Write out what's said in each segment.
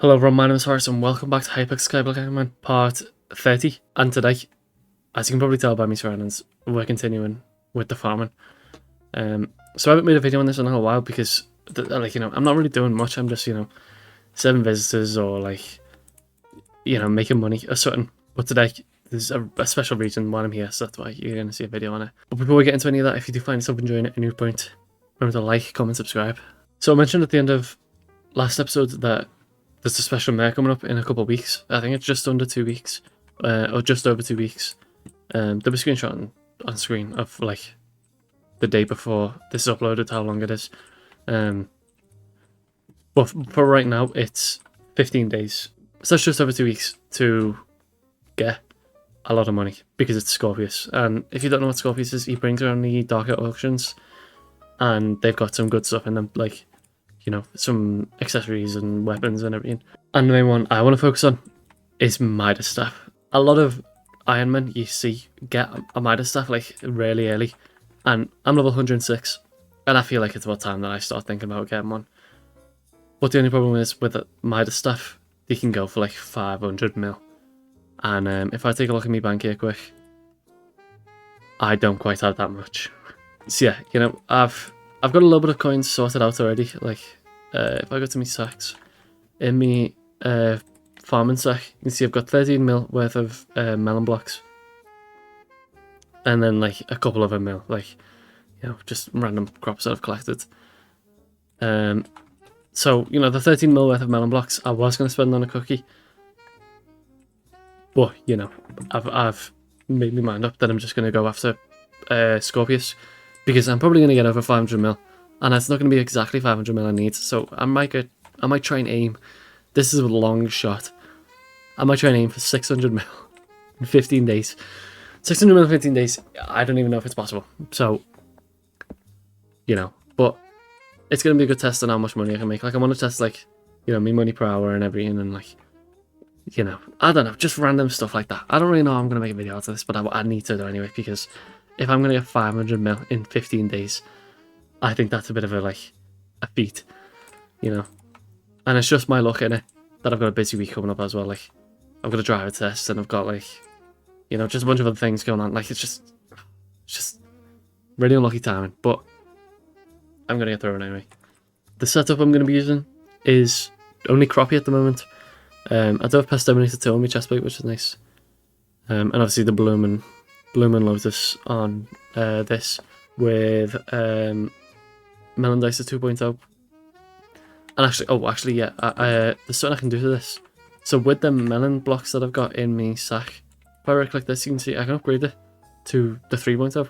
Hello everyone, my name is Horace and welcome back to Hypixel Skyblock Ironman part 30. And today, as you can probably tell by my surroundings, we're continuing with the farming. So I haven't made a video on this in a little while because, I'm not really doing much. I'm just, serving visitors or making money or something. But today, there's a special reason why I'm here, so that's why you're going to see a video on it. But before we get into any of that, if you do find yourself enjoying it at any point, remember to like, comment, subscribe. So I mentioned at the end of last episode that there's a special mare coming up in a couple of weeks. I think it's just under 2 weeks, or just over 2 weeks. There'll be a screenshot on screen of the day before this is uploaded, how long it is. But for right now, it's 15 days. So it's just over 2 weeks to get a lot of money because it's Scorpious. And if you don't know what Scorpious is, he brings around the darker auctions, and they've got some good stuff in them, some accessories and weapons and everything. And the main one I want to focus on is midas staff. A lot of Ironmen you see get a midas staff really early, and I'm level 106, and I feel like it's about time that I start thinking about getting one. But the only problem is with the midas staff, they can go for 500 mil. And if I take a look at my bank here quick, I don't quite have that much. So yeah, I've got a little bit of coins sorted out already. If I go to my sacks, in my farming sack, you can see I've got 13 mil worth of melon blocks. And then a couple of mil, just random crops that I've collected. So, the 13 mil worth of melon blocks I was going to spend on a cookie. But, I've made my mind up that I'm just going to go after Scorpious, because I'm probably going to get over 500 mil. And it's not going to be exactly 500 mil I need, so I might try and aim. This is a long shot. I might try and aim for 600 mil in 15 days. 600 mil in 15 days, I don't even know if it's possible. So, but it's going to be a good test on how much money I can make. I want to test, my money per hour and everything, and, I don't know, just random stuff like that. I don't really know how I'm going to make a video out of this, but I need to do anyway, because if I'm going to get 500 mil in 15 days, I think that's a bit of a feat, and it's just my luck in it that I've got a busy week coming up as well. I've got a driver test, and I've got just a bunch of other things going on. It's just really unlucky timing, but I'm gonna get through it anyway. The setup I'm gonna be using is only crappie at the moment. I do have Pest Dominator 2 on my chestplate, which is nice, and obviously the Blooming Lotus on this with Melon Dicer 2.0. And there's something I can do to this. So with the melon blocks that I've got in my sack, if I right click this, you can see I can upgrade it to the 3.0.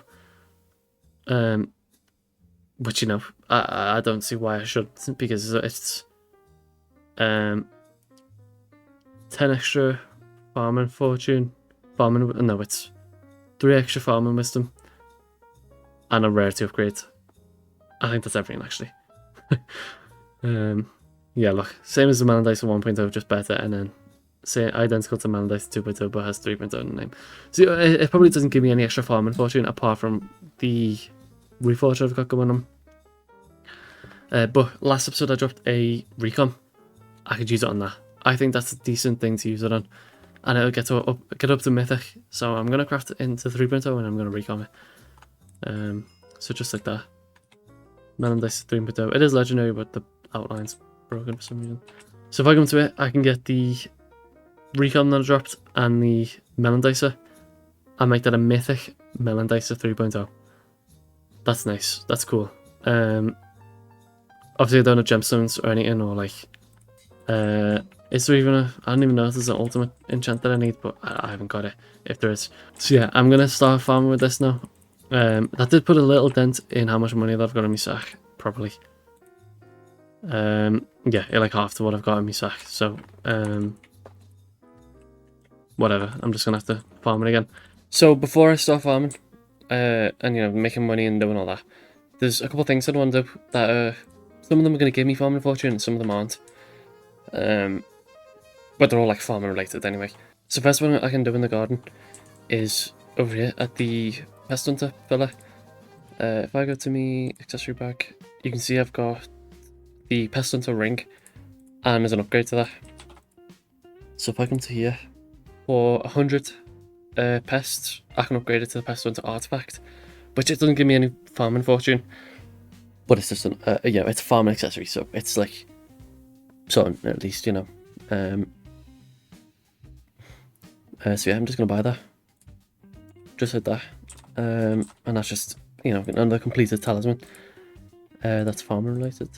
Which, I don't see why I should, because it's 10 extra farming fortune, it's 3 extra farming wisdom, and a rarity upgrade. I think that's everything, actually. Yeah, look, same as the Melon Dicer 1.0, just better, and then say identical to Melon Dicer 2.0, but has 3.0 in the name. So it probably doesn't give me any extra farming fortune apart from the reforge I've got going on. But last episode I dropped a recon. I could use it on that. I think that's a decent thing to use it on, and it'll get up to mythic. So I'm gonna craft it into 3.0 and I'm gonna recon it. So just like that. Melon Dicer 3.0. It is legendary, but the outline's broken for some reason. So if I come to it, I can get the recon that I dropped and the Melon Dicer, and make that a mythic Melon Dicer 3.0. That's nice. That's cool. Obviously I don't have gemstones or anything, or is there even I don't even know if there's an ultimate enchant that I need, but I haven't got it, if there is. So yeah, I'm gonna start farming with this now. That did put a little dent in how much money that I've got in my sack, probably. Yeah, half to what I've got in my sack, so whatever, I'm just gonna have to farm it again. So before I start farming, and making money and doing all that, there's a couple of things I want to do that some of them are gonna give me farming fortune and some of them aren't. But they're all farming related anyway. So first one I can do in the garden is over here at the Pest Hunter filler. If I go to my accessory bag, you can see I've got the Pest Hunter ring, and there's an upgrade to that. So if I come to here, for 100 pests, I can upgrade it to the pest hunter artifact, which it doesn't give me any farming fortune, but it's just an yeah, it's a farming accessory, so it's like something at least, you know. So yeah, I'm just gonna buy that, just like that, and that's just, you know, another completed talisman. That's farming related.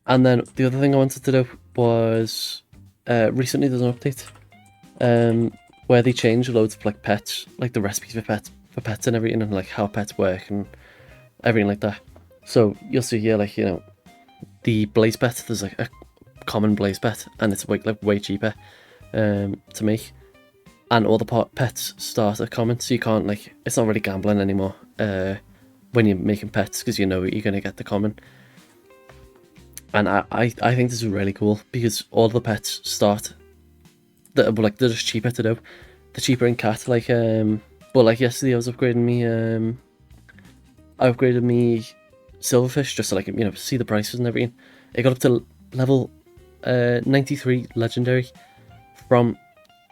And then the other thing I wanted to do was recently there's an update where they change loads of like pets, like the recipes for pets and everything, and like how pets work and everything like that. So you'll see here, like, you know, the blaze pet, there's like a common blaze pet, and it's like way cheaper to make, and all the pets start at common, so you can't, like, it's not really gambling anymore when you're making pets, because you know you're gonna get the common. And I think this is really cool, because all the pets start that, like, they're just cheaper to do. They're cheaper in cat, like but like yesterday I was upgrading me I upgraded me silverfish just to, like, you know, see the prices and everything. It got up to level 93 legendary from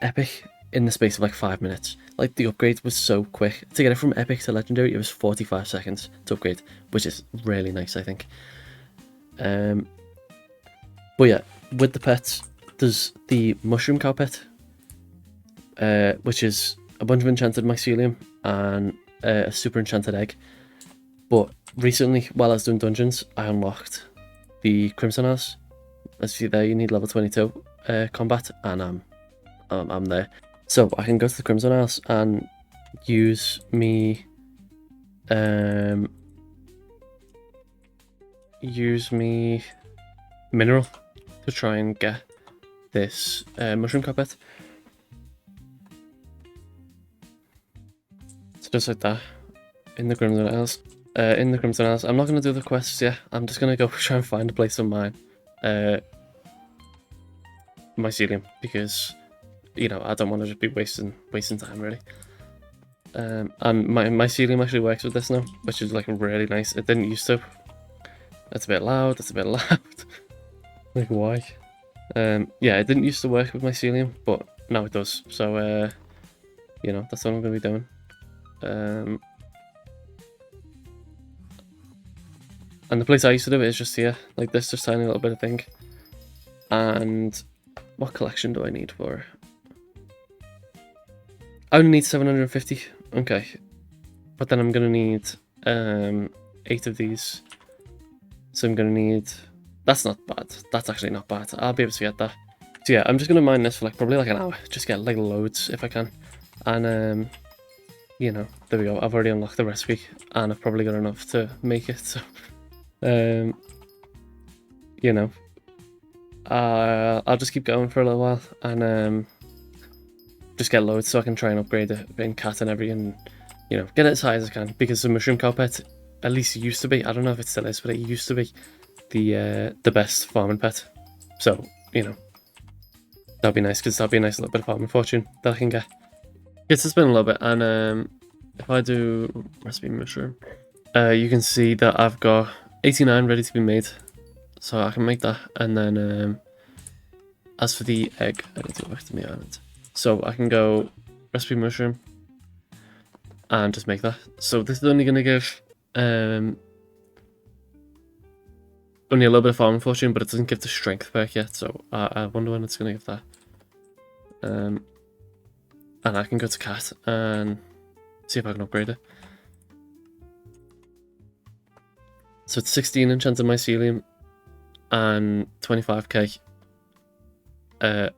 epic in the space of like 5 minutes. Like, the upgrade was so quick. To get it from epic to legendary, it was 45 seconds to upgrade, which is really nice, I think. But yeah, with the pets, there's the mushroom cow pet, which is a bunch of enchanted mycelium and a super enchanted egg. But recently, while I was doing dungeons, I unlocked the Crimson House. As you see there, you need level 22 combat, and I'm there. So I can go to the Crimson House and use me mineral to try and get this mushroom carpet. So just like that, in the Crimson House. I'm not going to do the quests yet. I'm just going to go try and find a place for mine mycelium, because, you know, I don't want to just be wasting time, really. And my mycelium actually works with this now, which is like really nice. It didn't used to. That's a bit loud. Like, why? Yeah, it didn't used to work with mycelium, but now it does. So you know, that's what I'm going to be doing. And the place I used to do it is just here, like this, just tiny little bit of thing. And what collection do I need for? I only need 750. Okay, but then I'm gonna need 8 of these. So I'm gonna need. That's not bad. That's actually not bad. I'll be able to get that. So yeah, I'm just gonna mine this for like probably like an hour. Just get like loads if I can. And you know, there we go. I've already unlocked the recipe, and I've probably got enough to make it. So you know, I'll just keep going for a little while, and just get loads so I can try and upgrade it in cat and everything, you know, get it as high as I can, because the mushroom cow pet, at least it used to be, I don't know if it still is, but it used to be the best farming pet. So, you know, that'd be nice, because that'd be a nice little bit of farming fortune that I can get. Gets to spin a little bit, and if I do recipe mushroom, you can see that I've got 89 ready to be made, so I can make that. And then as for the egg, I need to go back to my island. So I can go recipe mushroom and just make that. So this is only going to give only a little bit of farming fortune, but it doesn't give the strength perk yet. So I wonder when it's going to give that. And I can go to cat and see if I can upgrade it. So it's 16 enchanted mycelium and 25k. It'll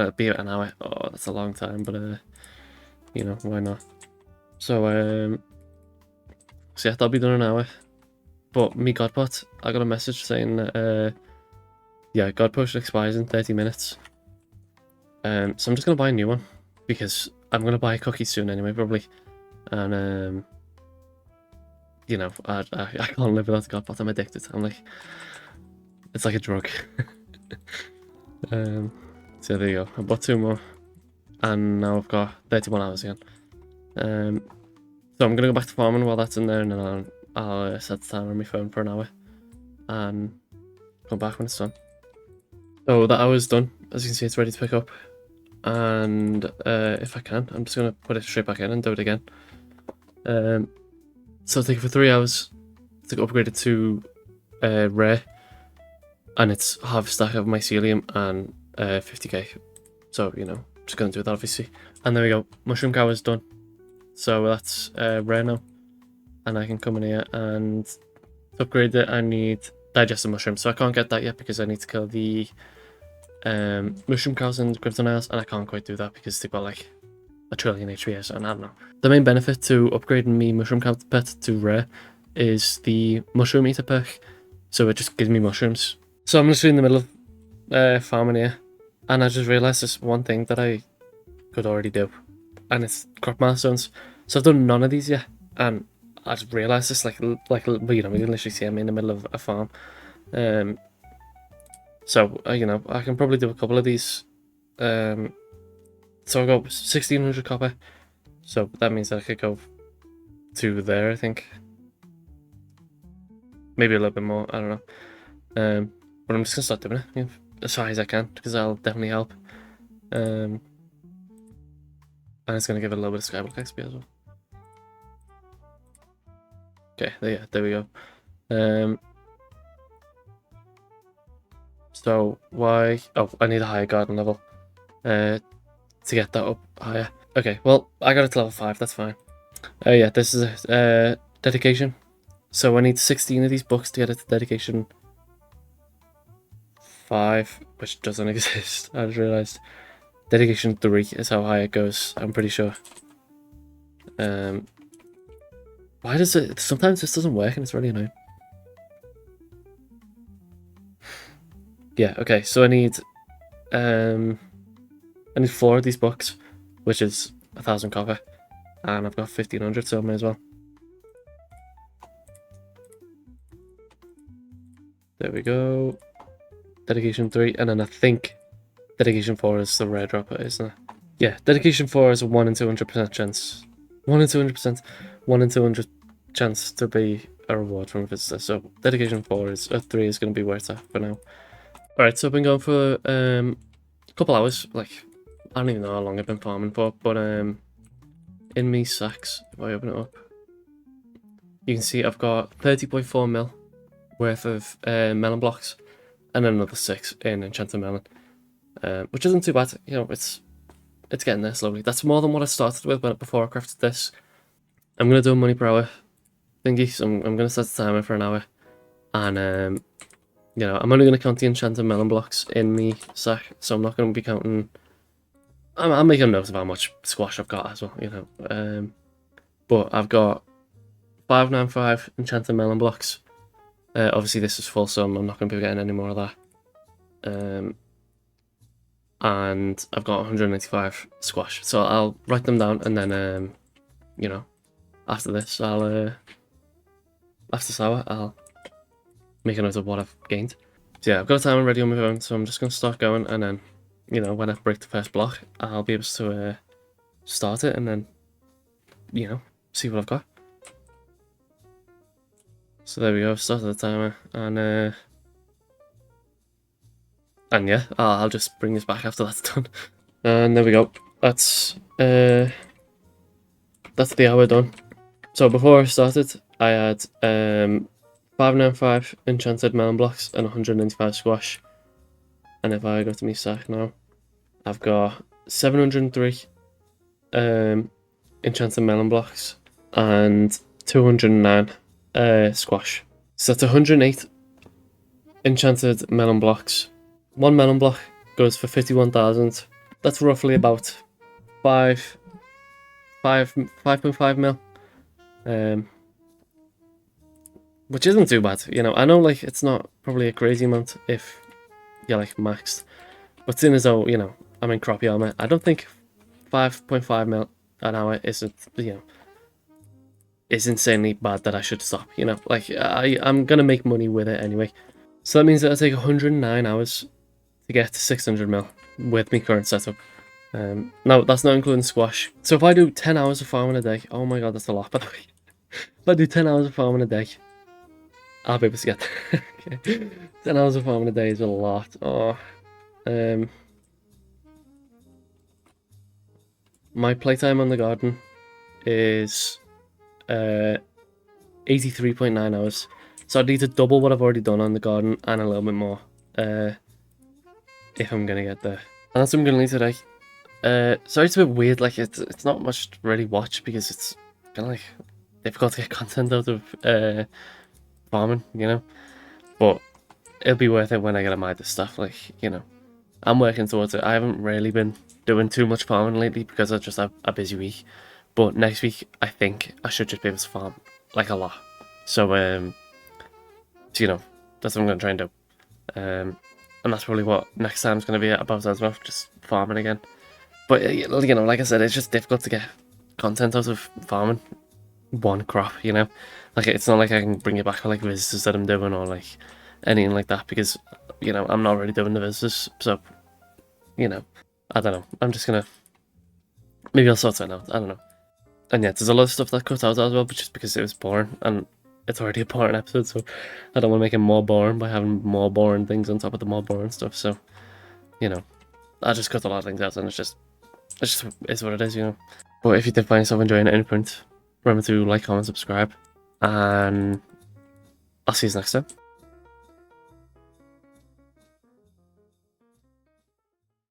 be about an hour. Oh, that's a long time, but you know, why not? So so yeah, that'll be done in an hour. But me Godpot, I got a message saying that yeah, God potion expires in 30 minutes. So I'm just gonna buy a new one, because I'm gonna buy a cookie soon anyway, probably. And you know, I can't live without Godpot. I'm addicted. I'm like, it's like a drug. So there you go. I bought 2 more, and now I've got 31 hours again. So I'm gonna go back to farming while that's in there, and then I'll set the timer on my phone for an hour, and come back when it's done. So that hour's done. as you can see, it's ready to pick up. And if I can, I'm just going to put it straight back in and do it again. So it'll take it for 3 hours to upgrade it to rare. And it's half a stack of mycelium and 50k. So, you know, just going to do that obviously. And there we go, mushroom cow is done. So that's rare now. And I can come in here and to upgrade it, I need digestive mushroom. So I can't get that yet because I need to kill the mushroom cows and kryptoniles, and I can't quite do that because they've got like a trillion HP, so I don't know. The main benefit to upgrading me mushroom cow pet to rare is the mushroom eater perk. So it just gives me mushrooms. So I'm literally in the middle of farming here, and I just realised there's one thing that I could already do, and it's crop milestones. So I've done none of these yet, and I just realised this like you know, we can literally see I'm in the middle of a farm. So you know, I can probably do a couple of these. So I got 1600 copper, so that means that I could go to there, I think. Maybe a little bit more, I don't know. But I'm just gonna start doing it, you know, as high as I can, because that'll definitely help. And it's gonna give it a little bit of Skyblock XP as well. Okay, there we go. So why? Oh, I need a higher garden level to get that up higher. Okay, well, I got it to level 5, that's fine. Yeah, this is dedication. So I need 16 of these books to get it to dedication 5, which doesn't exist. I just realised. Dedication 3 is how high it goes, I'm pretty sure. Why does it... Sometimes this doesn't work and it's really annoying. Yeah, okay, so I need 4 of these books, which is 1000 copper, and I've got 1500, so I may as well. There we go. Dedication 3, and then I think dedication 4 is the rare dropper, isn't it? Yeah, dedication 4 is a 1 in 200% chance. 1 in 200%. 1 in 200 chance to be a reward from a visitor. So dedication 4 is 3 is going to be worth it for now. Alright, so I've been going for a couple hours. Like, I don't even know how long I've been farming for, but in me sacks, if I open it up, you can see I've got 30.4 mil worth of melon blocks, and then another 6 in enchanted melon, which isn't too bad. You know, it's getting there slowly. That's more than what I started with before I crafted this. I'm gonna do a money per hour thingy, so I'm gonna set the timer for an hour, and you know, I'm only gonna count the enchanted melon blocks in me sack, so I'm not gonna be counting. I'm making a note of how much squash I've got as well, you know. But I've got 595 enchanted melon blocks. Obviously this is full, so I'm not going to be getting any more of that. And I've got 195 squash, so I'll write them down, and then you know, after this after this hour I'll make a note of what I've gained. So yeah, I've got a timer ready on my phone, so I'm just going to start going, and then, you know, when I break the first block, I'll be able to start it, and then, you know, see what I've got. So there we go, started the timer, and yeah, I'll just bring this back after that's done. And there we go, that's the hour done. So before I started, I had 595 enchanted melon blocks and 195 squash. And if I go to my sack now, I've got 703 enchanted melon blocks and 209 squash. So that's 108 enchanted melon blocks. One melon block goes for 51,000. That's roughly about 5.5 mil. Which isn't too bad, you know. I know, like, it's not probably a crazy amount if you're like maxed, but seeing as though, you know, I'm in crappy armor, I don't think 5.5 mil an hour isn't, you know, is insanely bad that I should stop, you know. Like, I'm gonna make money with it anyway. So that means that it'll take 109 hours to get to 600 mil with my current setup. No, that's not including squash. So if I do 10 hours of farming a day, oh my god, that's a lot, by the way. If I do 10 hours of farming a day, I'll be able to get there. Okay. 10 hours of farming a day is a lot. Oh, My playtime on the garden is 83.9 hours. So I need to double what I've already done on the garden and a little bit more if I'm going to get there. And that's what I'm going to leave today. Sorry, it's a bit weird. Like, it's not much to really watch because it's kind of like difficult to get content out of farming, you know? But it'll be worth it when I get a midas stuff. Like, you know, I'm working towards it. I haven't really been doing too much farming lately because I just have a busy week. But next week, I think I should just be able to farm, like, a lot. So, you know, that's what I'm going to try and do. And that's probably what next time's going to be about as well, just farming again. But, you know, like I said, it's just difficult to get content out of farming one crop, you know? Like, it's not like I can bring it back for, like, visitors that I'm doing or, like, anything like that because, you know, I'm not really doing the visitors. So, you know, I don't know. I'm just going to... Maybe I'll sort something out. I don't know. And yeah, there's a lot of stuff that cut out as well, but just because it was boring, and it's already a boring episode, so I don't want to make it more boring by having more boring things on top of the more boring stuff. So, you know, I just cut a lot of things out, and it's just is what it is, you know. But if you did find yourself enjoying it at any point, remember to like, comment, subscribe, and I'll see you next time.